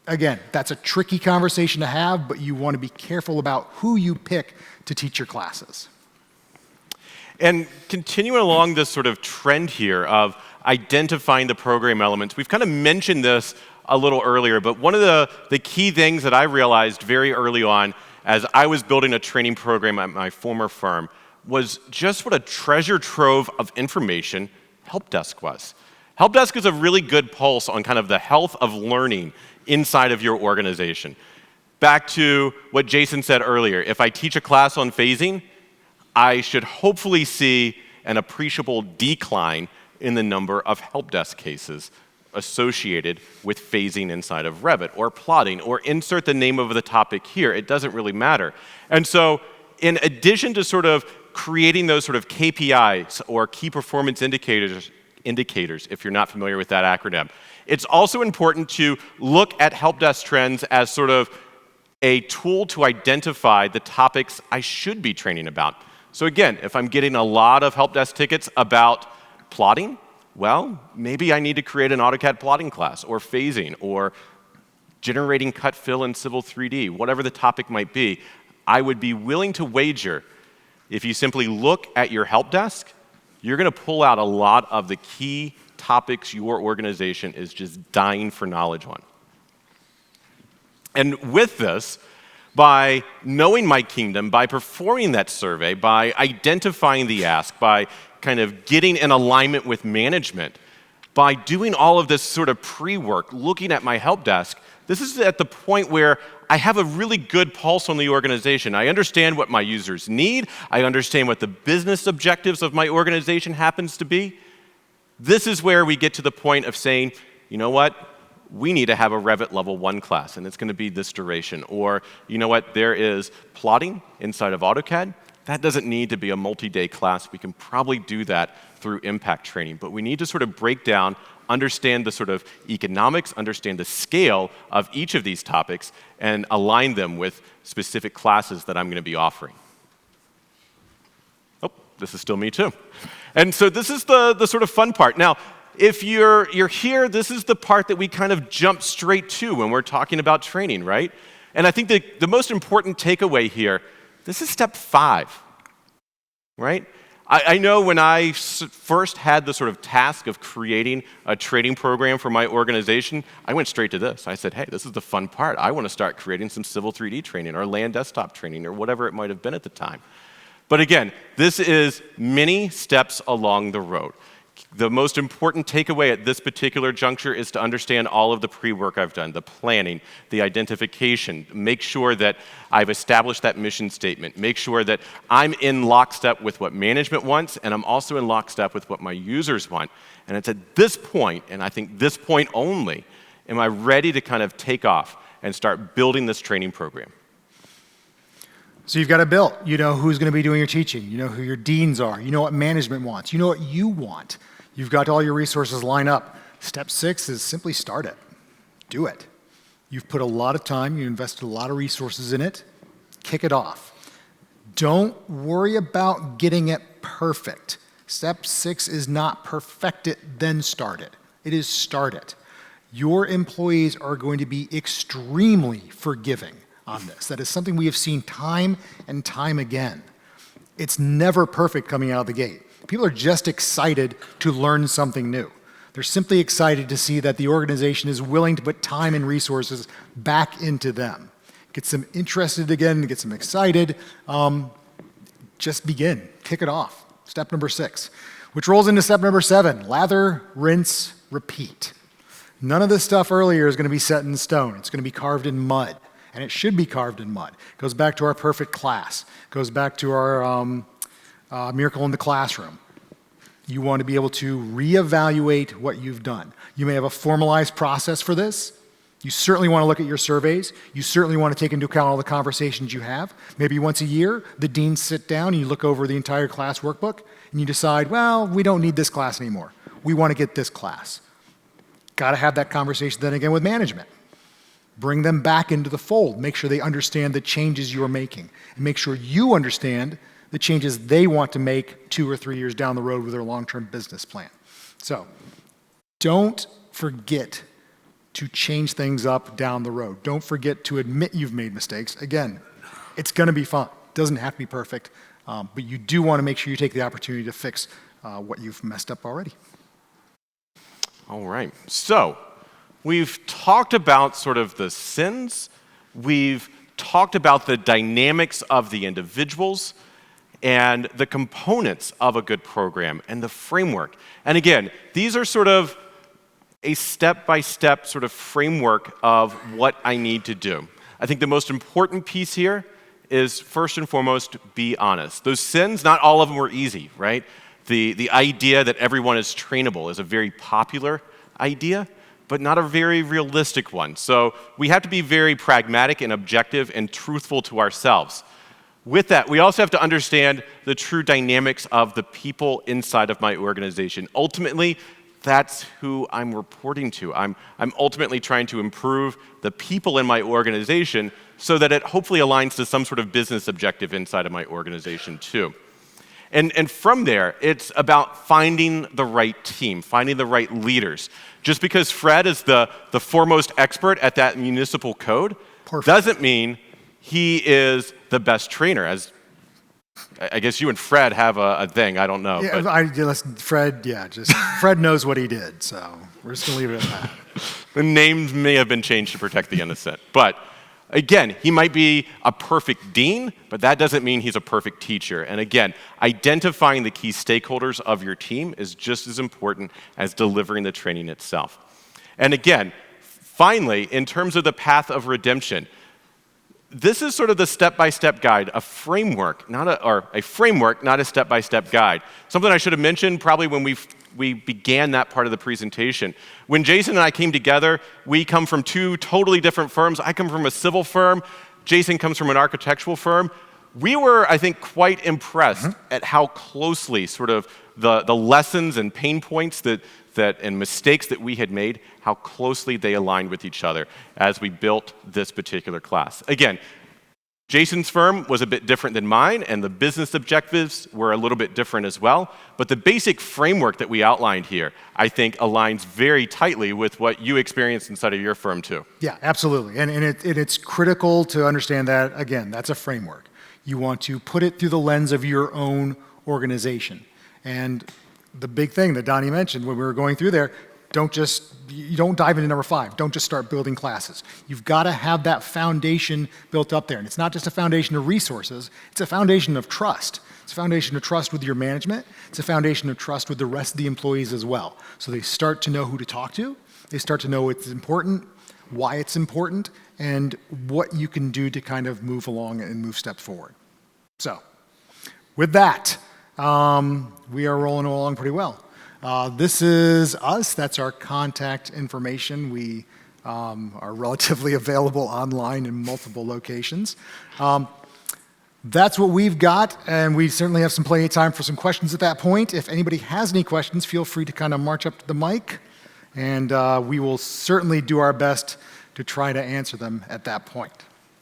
Speaker 1: again, that's a tricky conversation to have, but you want to be careful about who you pick to teach your classes.
Speaker 2: And continuing along this sort of trend here of identifying the program elements, we've kind of mentioned this a little earlier, but one of the key things that I realized very early on as I was building a training program at my former firm was just what a treasure trove of information Help Desk was. Help Desk is a really good pulse on kind of the health of learning inside of your organization. Back to what Jason said earlier, if I teach a class on phasing, I should hopefully see an appreciable decline in the number of help desk cases associated with phasing inside of Revit, or plotting, or insert the name of the topic here. It doesn't really matter. And so in addition to sort of creating those sort of KPIs or key performance indicators, if you're not familiar with that acronym. It's also important to look at help desk trends as sort of a tool to identify the topics I should be training about. So again, if I'm getting a lot of help desk tickets about plotting, well, maybe I need to create an AutoCAD plotting class, or phasing, or generating cut fill in Civil 3D, whatever the topic might be. I would be willing to wager, if you simply look at your help desk, you're going to pull out a lot of the key topics your organization is just dying for knowledge on. And with this, by knowing my kingdom, by performing that survey, by identifying the ask, by kind of getting in alignment with management, by doing all of this sort of pre-work, looking at my help desk, this is at the point where I have a really good pulse on the organization. I understand what my users need. I understand what the business objectives of my organization happens to be. This is where we get to the point of saying, you know what? We need to have a Revit Level 1 class, and it's going to be this duration. Or, you know what? There is plotting inside of AutoCAD. That doesn't need to be a multi-day class. We can probably do that through impact training. But we need to sort of break down, understand the sort of economics, understand the scale of each of these topics, and align them with specific classes that I'm going to be offering. Oh, this is still me too. And so this is the sort of fun part. Now, if you're here, this is the part that we kind of jump straight to when we're talking about training, right? And I think the most important takeaway here, this is step 5, right? I know when I first had the sort of task of creating a training program for my organization, I went straight to this. I said, hey, this is the fun part. I want to start creating some Civil 3D training or land desktop training or whatever it might have been at the time. But again, this is many steps along the road. The most important takeaway at this particular juncture is to understand all of the pre-work I've done, the planning, the identification, make sure that I've established that mission statement, make sure that I'm in lockstep with what management wants, and I'm also in lockstep with what my users want. And it's at this point, and I think this point only, am I ready to kind of take off and start building this training program.
Speaker 1: So you've got it built. You know who's going to be doing your teaching. You know who your deans are. You know what management wants. You know what you want. You've got all your resources lined up. Step 6 is simply start it. Do it. You've put a lot of time. You invested a lot of resources in it. Kick it off. Don't worry about getting it perfect. Step 6 is not perfect it, then start it. It is start it. Your employees are going to be extremely forgiving on this. That is something we have seen time and time again. It's never perfect coming out of the gate. People are just excited to learn something new. They're simply excited to see that the organization is willing to put time and resources back into them. Gets them interested again, gets them excited. Just begin, kick it off. Step number 6, which rolls into step number 7, lather, rinse, repeat. None of this stuff earlier is going to be set in stone. It's going to be carved in mud. And it should be carved in mud. It goes back to our perfect class. It goes back to our miracle in the classroom. You want to be able to reevaluate what you've done. You may have a formalized process for this. You certainly want to look at your surveys. You certainly want to take into account all the conversations you have. Maybe once a year, the deans sit down and you look over the entire class workbook and you decide, well, we don't need this class anymore. We want to get this class. Got to have that conversation then again with management. Bring them back into the fold. Make sure they understand the changes you're making. And make sure you understand the changes they want to make 2 or 3 years down the road with their long-term business plan. So don't forget to change things up down the road. Don't forget to admit you've made mistakes. Again, it's going to be fun. It doesn't have to be perfect. But you do want to make sure you take the opportunity to fix what you've messed up already.
Speaker 2: All right. So we've talked about sort of the sins. We've talked about the dynamics of the individuals and the components of a good program and the framework. And again, these are sort of a step-by-step sort of framework of what I need to do. I think the most important piece here is, first and foremost, be honest. Those sins, not all of them were easy, right? The idea that everyone is trainable is a very popular idea, but not a very realistic one. So we have to be very pragmatic and objective and truthful to ourselves. With that, we also have to understand the true dynamics of the people inside of my organization. Ultimately, that's who I'm reporting to. I'm ultimately trying to improve the people in my organization so that it hopefully aligns to some sort of business objective inside of my organization too. And from there, it's about finding the right team, finding the right leaders. Just because Fred is the foremost expert at that municipal code doesn't mean he is the best trainer. As I guess you and Fred have a thing, I don't know.
Speaker 1: Yeah, Fred knows what he did, so we're just going to leave it at that.
Speaker 2: The names may have been changed to protect the innocent. But again, he might be a perfect dean, but that doesn't mean he's a perfect teacher. And again, identifying the key stakeholders of your team is just as important as delivering the training itself. And again, finally, in terms of the path of redemption, this is sort of the step-by-step guide, a framework, not a step-by-step guide. Something I should have mentioned probably when we began that part of the presentation. When Jason and I came together, we come from two totally different firms. I come from a civil firm. Jason comes from an architectural firm. We were, I think, quite impressed at how closely sort of the lessons and pain points and mistakes that we had made, how closely they aligned with each other as we built this particular class. Again, Jason's firm was a bit different than mine, and the business objectives were a little bit different as well. But the basic framework that we outlined here, I think, aligns very tightly with what you experienced inside of your firm too.
Speaker 1: Yeah, absolutely. And it's critical to understand that, again, that's a framework. You want to put it through the lens of your own organization. And the big thing that Donnie mentioned when we were going through there, you don't dive into number 5. Don't just start building classes. You've got to have that foundation built up there. And it's not just a foundation of resources, it's a foundation of trust. It's a foundation of trust with your management. It's a foundation of trust with the rest of the employees as well. So they start to know who to talk to. They start to know it's important, why it's important, and what you can do to kind of move along and move steps forward. So with that, we are rolling along pretty well. This is us. That's our contact information. We are relatively available online in multiple locations. That's what we've got, and we certainly have plenty of time for some questions at that point. If anybody has any questions, feel free to kind of march up to the mic, and we will certainly do our best to try to answer them at that point.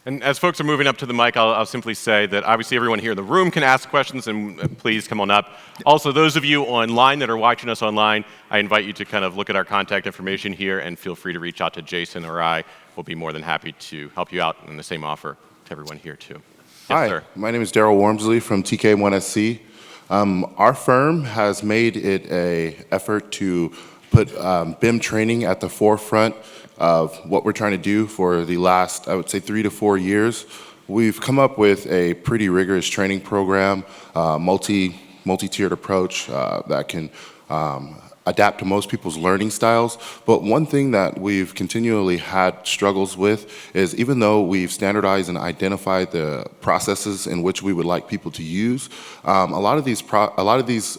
Speaker 2: And as folks are moving up to the mic, I'll simply say that obviously everyone here in the room can ask questions, and please come on up. Also, those of you online that are watching us online, I invite you to kind of look at our contact information here and feel free to reach out to Jason or I. We'll be more than happy to help you out, and the same offer to everyone here too. Yes,
Speaker 3: Hi,
Speaker 2: sir.
Speaker 3: My name is Daryl Wormsley from TK1SC. Our firm has made it an effort to put BIM training at the forefront of what we're trying to do for the last, I would say, 3 to 4 years. We've come up with a pretty rigorous training program, multi-tiered approach that can adapt to most people's learning styles. But one thing that we've continually had struggles with is, even though we've standardized and identified the processes in which we would like people to use, a lot of these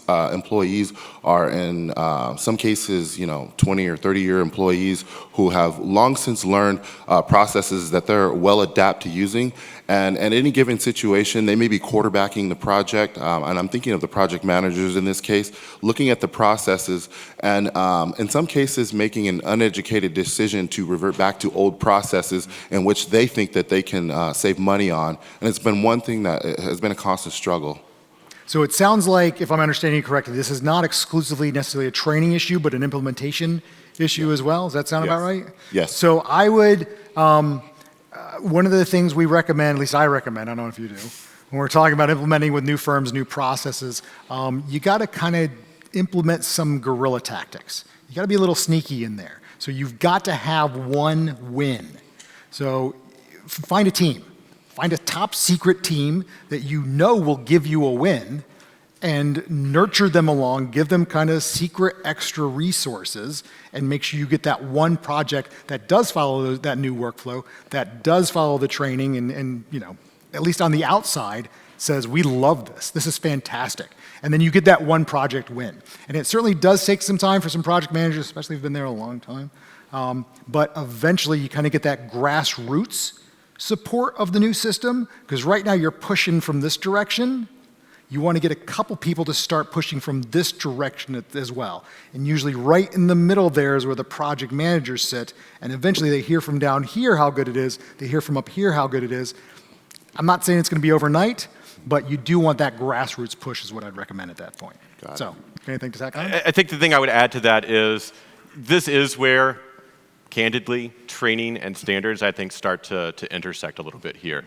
Speaker 3: employees are in some cases, 20 or 30-year employees who have long since learned processes that they're well adapted to using. And at any given situation, they may be quarterbacking the project, and I'm thinking of the project managers in this case, looking at the processes, and in some cases making an uneducated decision to revert back to old processes in which they think that they can save money on. And it's been one thing that has been a constant struggle.
Speaker 1: So it sounds like, if I'm understanding you correctly, this is not exclusively necessarily a training issue, but an implementation issue as well. Does that sound about right?
Speaker 3: Yes.
Speaker 1: So I would, one of the things we recommend, at least I recommend, I don't know if you do, when we're talking about implementing with new firms, new processes, you got to kind of implement some guerrilla tactics. You got to be a little sneaky in there. So you've got to have one win. So find a team. Find a top secret team that you know will give you a win, and nurture them along, give them kind of secret extra resources, and make sure you get that one project that does follow that new workflow, that does follow the training, and at least on the outside, says, we love this. This is fantastic. And then you get that one project win. And it certainly does take some time for some project managers, especially if they've been there a long time. But eventually you kind of get that grassroots support of the new system, because right now you're pushing from this direction. You want to get a couple people to start pushing from this direction as well. And usually right in the middle there is where the project managers sit, and eventually they hear from down here how good it is, they hear from up here how good it is. I'm not saying it's going to be overnight, but you do want that grassroots push is what I'd recommend at that point. So, anything to tack on?
Speaker 2: I think the thing I would add to that is this is where, candidly, training and standards, I think, start to intersect a little bit here.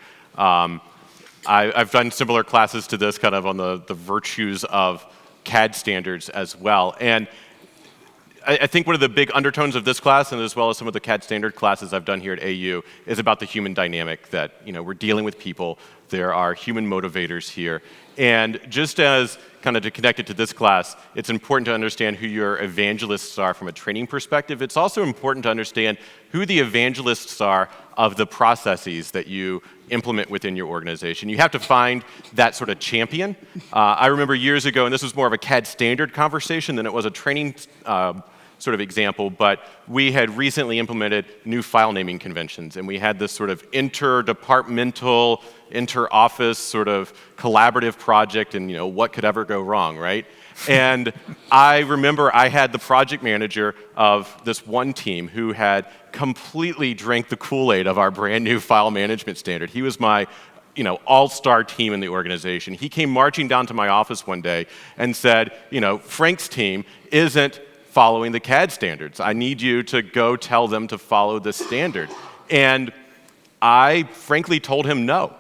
Speaker 2: I've done similar classes to this, kind of on the virtues of CAD standards as well. And I think one of the big undertones of this class, and as well as some of the CAD standard classes I've done here at AU, is about the human dynamic that, we're dealing with people. There are human motivators here. And just as kind of to connect it to this class, it's important to understand who your evangelists are from a training perspective. It's also important to understand who the evangelists are of the processes that you implement within your organization. You have to find that sort of champion. I remember years ago, and this was more of a CAD standard conversation than it was a training sort of example, but we had recently implemented new file naming conventions, and we had this sort of interdepartmental, inter-office sort of collaborative project, and what could ever go wrong, right? And I remember I had the project manager of this one team who had completely drank the Kool-Aid of our brand new file management standard. He was my all-star team in the organization. He came marching down to my office one day and said, Frank's team isn't following the CAD standards. I need you to go tell them to follow this standard. And I frankly told him no.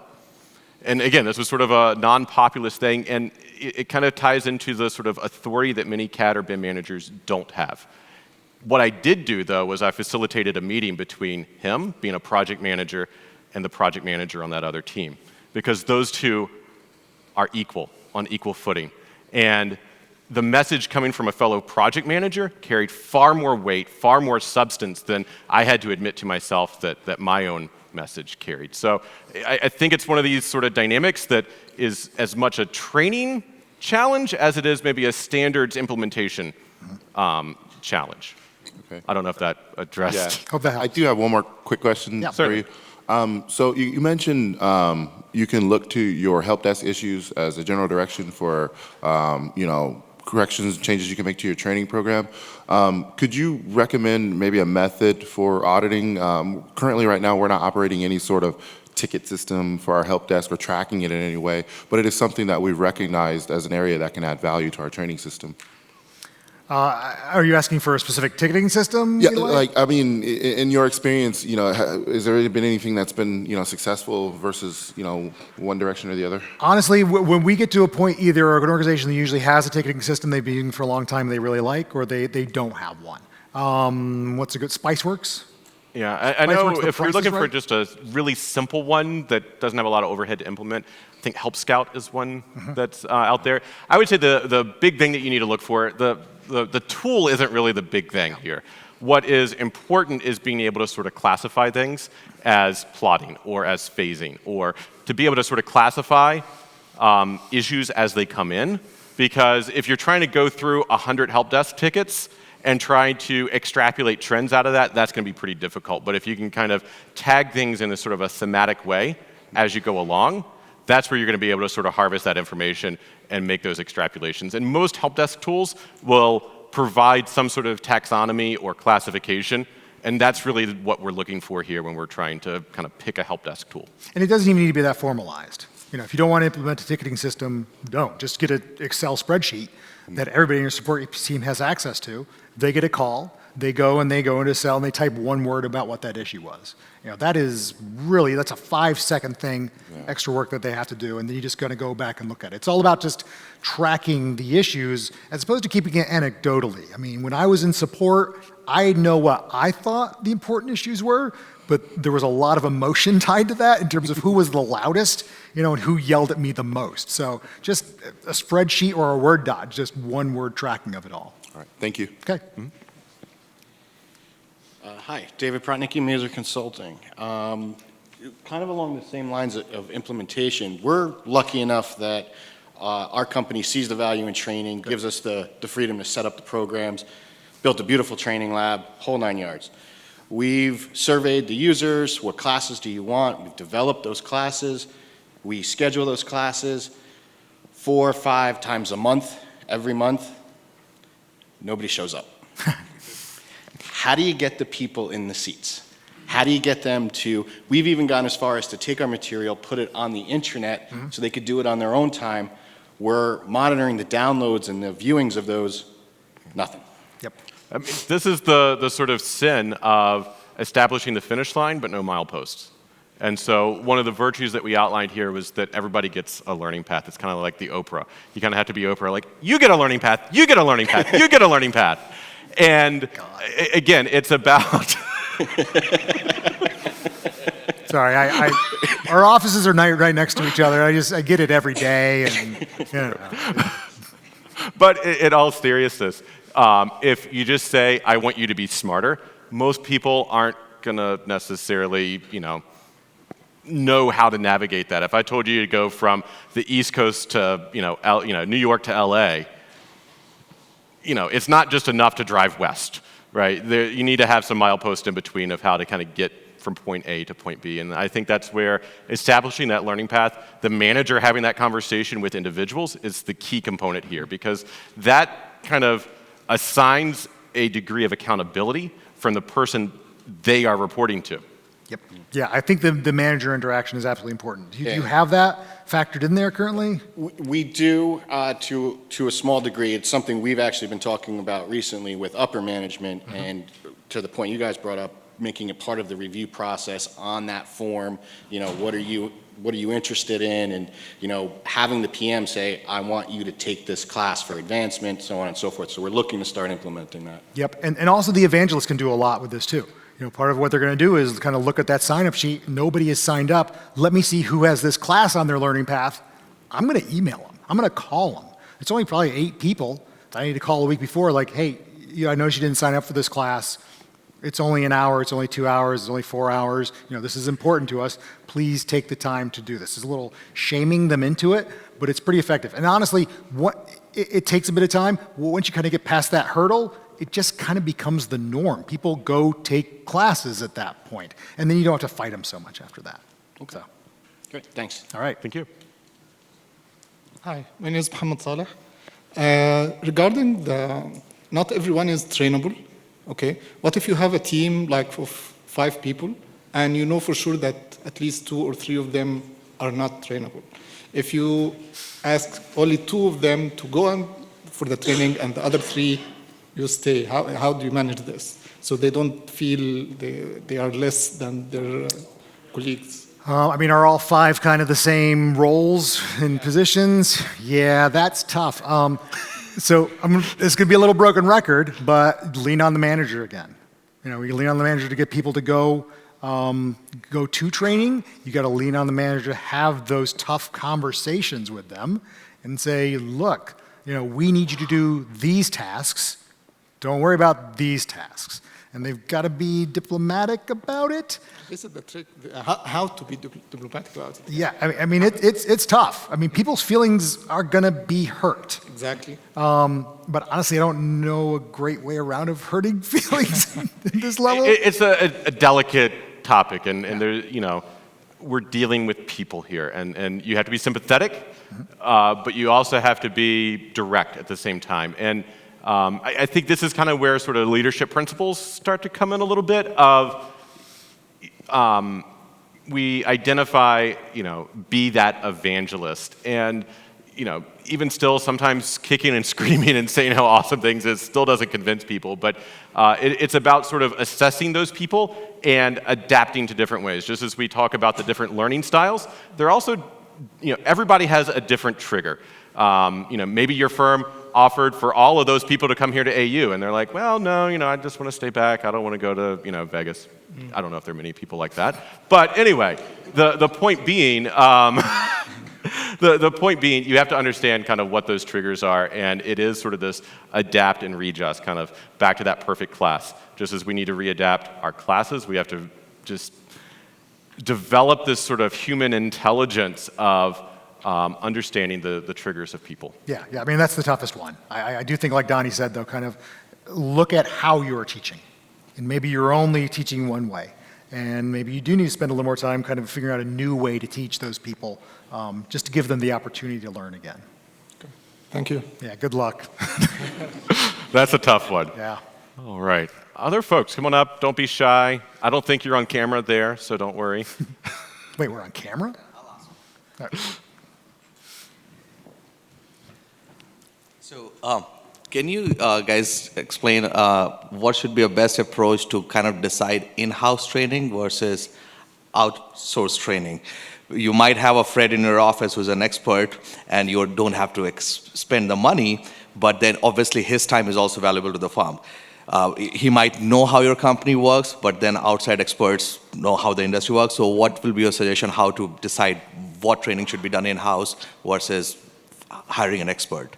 Speaker 2: And again, this was sort of a non-populist thing, and it kind of ties into the sort of authority that many CAD or BIM managers don't have. What I did do, though, was I facilitated a meeting between him, being a project manager, and the project manager on that other team, because those two are equal, on equal footing. And the message coming from a fellow project manager carried far more weight, far more substance than I had to admit to myself that my own message carried. So I think it's one of these sort of dynamics that is as much a training challenge as it is maybe a standards implementation challenge.
Speaker 3: Okay.
Speaker 2: I don't know if that addressed.
Speaker 3: Yeah.
Speaker 1: Hope that helps.
Speaker 3: I do have one more quick question for
Speaker 2: certainly.
Speaker 3: you. So you mentioned you can look to your help desk issues as a general direction for corrections and changes you can make to your training program. Could you recommend maybe a method for auditing? Currently, right now, we're not operating any sort of ticket system for our help desk or tracking it in any way, but it is something that we've recognized as an area that can add value to our training system.
Speaker 1: Are you asking for a specific ticketing system?
Speaker 3: Yeah, in your experience, has there been anything that's been, successful versus, one direction or the other?
Speaker 1: Honestly, when we get to a point, either an organization that usually has a ticketing system they've been using for a long time they really like, or they don't have one. What's a good, Spiceworks?
Speaker 2: Yeah, I know if you're looking for
Speaker 1: right?
Speaker 2: just a really simple one that doesn't have a lot of overhead to implement, I think Help Scout is one that's out there. I would say the big thing that you need to look for, the tool isn't really the big thing here. What is important is being able to sort of classify things as plotting or as phasing, or to be able to sort of classify issues as they come in. Because if you're trying to go through 100 help desk tickets and trying to extrapolate trends out of that, that's going to be pretty difficult. But if you can kind of tag things in a sort of a thematic way as you go along, that's where you're going to be able to sort of harvest that information and make those extrapolations. And most help desk tools will provide some sort of taxonomy or classification, and that's really what we're looking for here when we're trying to kind of pick a help desk tool.
Speaker 1: And it doesn't even need to be that formalized. If you don't want to implement a ticketing system, don't. Just get an Excel spreadsheet that everybody in your support team has access to. They get a call, they go into a cell and they type one word about what that issue was. That is really, that's a 5-second thing, extra work that they have to do, and then you're just going to go back and look at it. It's all about just tracking the issues as opposed to keeping it anecdotally. I mean, when I was in support, I know what I thought the important issues were, but there was a lot of emotion tied to that in terms of who was the loudest, and who yelled at me the most. So just a spreadsheet or a Word doc, just one word tracking of it all.
Speaker 3: All right, thank you.
Speaker 1: Okay.
Speaker 2: Mm-hmm.
Speaker 4: Hi, David Protnicki, Mazer Consulting. Kind of along the same lines of implementation, we're lucky enough that our company sees the value in training, gives us the freedom to set up the programs, built a beautiful training lab, whole 9 yards. We've surveyed the users, what classes do you want? We've developed those classes. We schedule those classes 4 or 5 times a month, every month. Nobody shows up. How do you get the people in the seats? How do you get them to, we've even gone as far as to take our material, put it on the intranet so they could do it on their own time. We're monitoring the downloads and the viewings of those, nothing.
Speaker 1: Yep.
Speaker 2: I mean, this is the sort of sin of establishing the finish line, but no mileposts. And so one of the virtues that we outlined here was that everybody gets a learning path. It's kind of like the Oprah. You kind of have to be Oprah, like, you get a learning path, you get a learning path, you get a learning path. And again, it's about...
Speaker 1: Sorry, our offices are right next to each other. I get it every day. And, you know.
Speaker 2: But in all seriousness, if you just say, I want you to be smarter, most people aren't going to necessarily, know how to navigate that. If I told you to go from the East Coast to, New York to LA, it's not just enough to drive west, right? You need to have some mileposts in between of how to kind of get from point A to point B. And I think that's where establishing that learning path, the manager having that conversation with individuals is the key component here, because that kind of assigns a degree of accountability from the person they are reporting to.
Speaker 1: Yep. Yeah, I think the manager interaction is absolutely important. Do you have that factored in there currently?
Speaker 4: We do to a small degree. It's something we've actually been talking about recently with upper management, and to the point you guys brought up, making it part of the review process on that form. What are you interested in? And having the PM say, I want you to take this class for advancement, so on and so forth. So we're looking to start implementing that.
Speaker 1: Yep, and also the evangelist can do a lot with this too. Part of what they're going to do is kind of look at that sign-up sheet. Nobody is signed up. Let me see who has this class on their learning path. I'm going to email them. I'm going to call them. It's only probably 8 people that I need to call a week before, like, hey, I noticed you didn't sign up for this class. It's only an hour. It's only 2 hours. It's only 4 hours. This is important to us. Please take the time to do this. It's a little shaming them into it, but it's pretty effective. And honestly, it takes a bit of time. Once you kind of get past that hurdle, it just kind of becomes the norm. People go take classes at that point, and then you don't have to fight them so much after that.
Speaker 4: Okay. So. Great, thanks.
Speaker 1: All right.
Speaker 2: Thank you.
Speaker 5: Hi, my name is Mohammed Saleh. Regarding not everyone is trainable, okay? What if you have a team like of 5 people, and you know for sure that at least 2 or 3 of them are not trainable? If you ask only 2 of them to go on for the training and the other 3 you stay, how do you manage this? So they don't feel they are less than their colleagues.
Speaker 1: Are all 5 kind of the same roles and positions? Yeah, that's tough. So this could be a little broken record, but lean on the manager again. We lean on the manager to get people to go to training. You got to lean on the manager to have those tough conversations with them and say, look, we need you to do these tasks. Don't worry about these tasks. And they've got to be diplomatic about it.
Speaker 5: This is the trick, how to be diplomatic about it.
Speaker 1: Yeah, it's tough. People's feelings are going to be hurt.
Speaker 5: Exactly.
Speaker 1: But honestly, I don't know a great way around of hurting feelings at this level.
Speaker 2: It's a delicate topic, and there, we're dealing with people here, and you have to be sympathetic, but you also have to be direct at the same time. And I think this is kind of where sort of leadership principles start to come in a little bit of we identify, be that evangelist. And, even still sometimes kicking and screaming and saying how awesome things is still doesn't convince people. But it's about sort of assessing those people and adapting to different ways. Just as we talk about the different learning styles, they're also, everybody has a different trigger. Maybe your firm offered for all of those people to come here to AU, and they're like, well, no, I just want to stay back. I don't want to go to, Vegas. I don't know if there are many people like that. But anyway, the point being, the point being, you have to understand kind of what those triggers are, and it is sort of this adapt and readjust, kind of back to that perfect class. Just as we need to readapt our classes, we have to just develop this sort of human intelligence of understanding the triggers of people.
Speaker 1: Yeah, that's the toughest one. I do think, like Donnie said, though, kind of look at how you're teaching. and maybe you're only teaching one way. And maybe you do need to spend a little more time kind of figuring out a new way to teach those people, just to give them the opportunity to learn again.
Speaker 5: Thank you.
Speaker 1: Yeah, good luck.
Speaker 2: That's a tough one.
Speaker 1: Yeah.
Speaker 2: All right. Other folks, come on up. Don't be shy. I don't think you're on camera there, so don't worry.
Speaker 1: Wait, we're on camera? All right.
Speaker 6: So, can you guys explain what should be a best approach to kind of decide in-house training versus outsourced training? You might have a Fred in your office who's an expert, and you don't have to spend the money, but then obviously his time is also valuable to the firm. He might know how your company works, but then outside experts know how the industry works. So what will be your suggestion how to decide what training should be done in-house versus hiring an expert?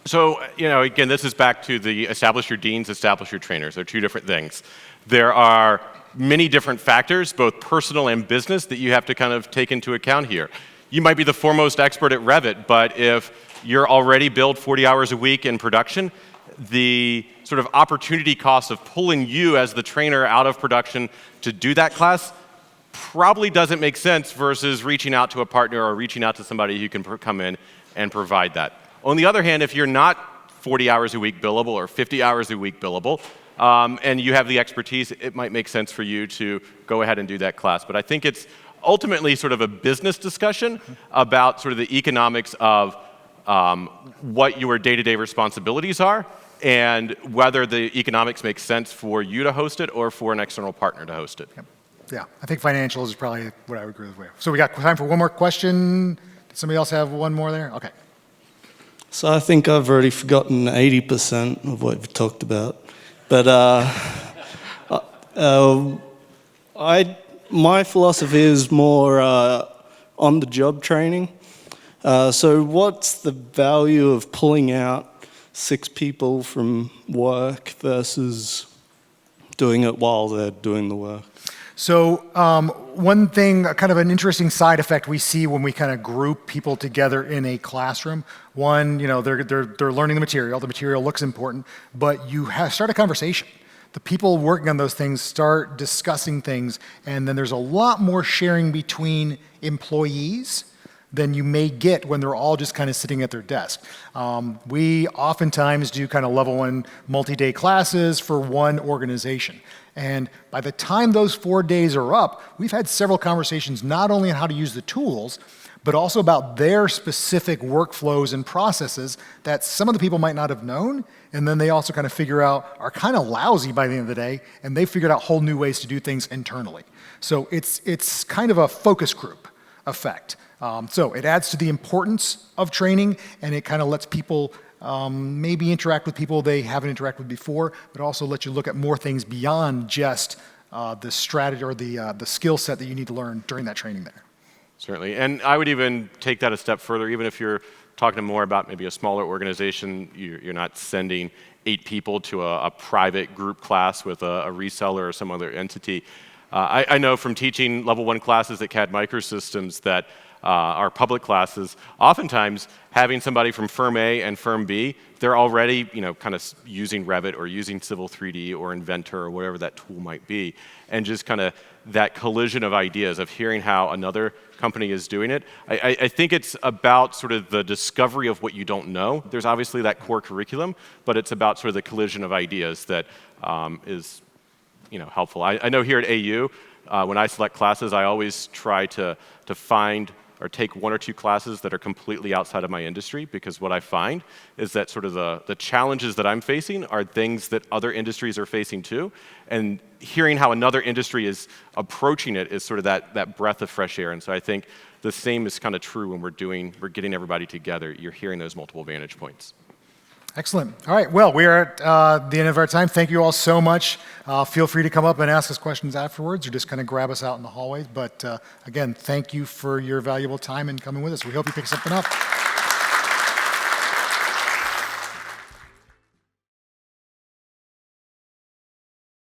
Speaker 2: So, again, this is back to the establish your deans, establish your trainers. They're two different things. There are many different factors, both personal and business, that you have to kind of take into account here. You might be the foremost expert at Revit, but if you're already billed 40 hours a week in production, the sort of opportunity cost of pulling you as the trainer out of production to do that class probably doesn't make sense versus reaching out to a partner or reaching out to somebody who can come in and provide that. On the other hand, if you're not 40 hours a week billable or 50 hours a week billable, and you have the expertise, it might make sense for you to go ahead and do that class. But I think it's ultimately sort of a business discussion about sort of the economics of what your day-to-day responsibilities are and whether the economics make sense for you to host it or for an external partner to host it.
Speaker 1: Yeah, I think financials is probably what I would agree with. So we got time for one more question. Did somebody else have one more there? Okay.
Speaker 7: So I think I've already forgotten 80% of what we've talked about. But my philosophy is more on-the-job training. So what's the value of pulling out 6 people from work versus doing it while they're doing the work?
Speaker 1: So one thing, kind of an interesting side effect we see when we kind of group people together in a classroom, one, they're learning the material looks important, but you start a conversation. The people working on those things start discussing things, and then there's a lot more sharing between employees than you may get when they're all just kind of sitting at their desk. We oftentimes do kind of level 1 multi-day classes for one organization. And by the time those 4 days are up, we've had several conversations not only on how to use the tools, but also about their specific workflows and processes that some of the people might not have known, and then they also kind of figure out are kind of lousy by the end of the day, and they figured out whole new ways to do things internally. So it's kind of a focus group effect. So it adds to the importance of training, and it kind of lets people maybe interact with people they haven't interacted with before, but also let you look at more things beyond just the strategy or the skill set that you need to learn during that training there.
Speaker 2: Certainly, and I would even take that a step further, even if you're talking more about maybe a smaller organization, you're not sending 8 people to a private group class with a reseller or some other entity. I know from teaching level 1 classes at CAD Microsystems that our public classes, oftentimes having somebody from firm A and firm B, they're already kind of using Revit or using Civil 3D or Inventor or whatever that tool might be, and just kind of that collision of ideas of hearing how another company is doing it. I think it's about sort of the discovery of what you don't know. There's obviously that core curriculum, but it's about sort of the collision of ideas that is helpful. I know here at AU, when I select classes, I always try to find or take 1 or 2 classes that are completely outside of my industry, because what I find is that sort of the challenges that I'm facing are things that other industries are facing too, and hearing how another industry is approaching it is sort of that breath of fresh air. And so I think the same is kind of true when we're getting everybody together. You're hearing those multiple vantage points.
Speaker 1: Excellent. All right, well, we are at the end of our time. Thank you all so much. Feel free to come up and ask us questions afterwards or just kind of grab us out in the hallways. But again, thank you for your valuable time and coming with us. We hope you pick something up.